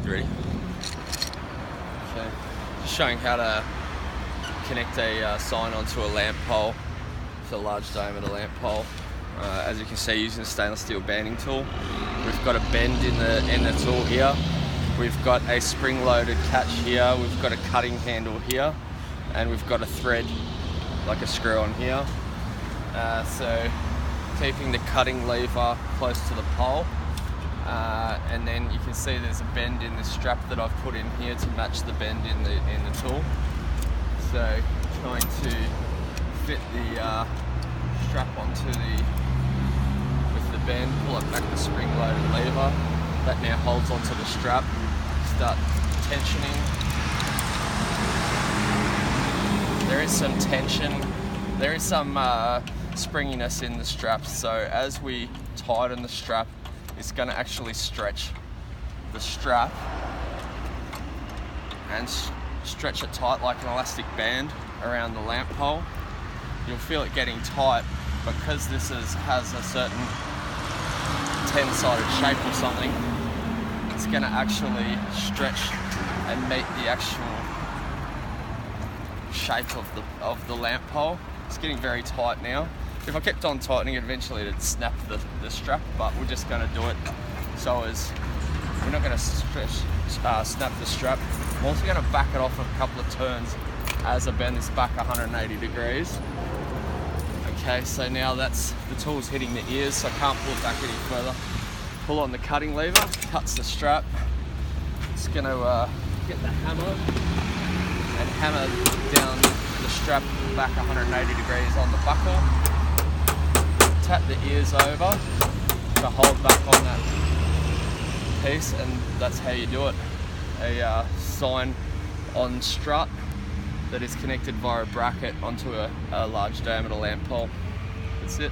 ready. Okay, just showing how to connect a sign onto a lamp pole. It's a large diameter lamp pole. As you can see, using a stainless steel banding tool. We've got a bend in the tool here. We've got a spring-loaded catch here. We've got a cutting handle here, and we've got a thread, like a screw on here. So keeping the cutting lever close to the pole. And then you can see there's a bend in the strap that I've put in here to match the bend in the tool. So trying to fit the strap onto with the bend, pull it back the spring-loaded lever. That now holds onto the strap. Start tensioning. There is some tension. There is some springiness in the strap. So as we tighten the strap, it's going to actually stretch the strap and stretch it tight like an elastic band around the lamp pole. You'll feel it getting tight because this has a certain 10-sided shape or something. It's going to actually stretch and meet the actual shape of the lamp pole. It's getting very tight now. If I kept on tightening it, eventually it'd snap the strap, but we're just going to do it so as we're not going to snap the strap. I'm also going to back it off a couple of turns as I bend this back 180 degrees. Okay, so now the tool's hitting the ears, so I can't pull it back any further. Pull on the cutting lever, cuts the strap. It's going to get the hammer and hammer down the strap back 180 degrees on the buckle. Tap the ears over to hold back on that piece, and that's how you do it. A sign on strut that is connected via a bracket onto a large diameter lamp pole. That's it.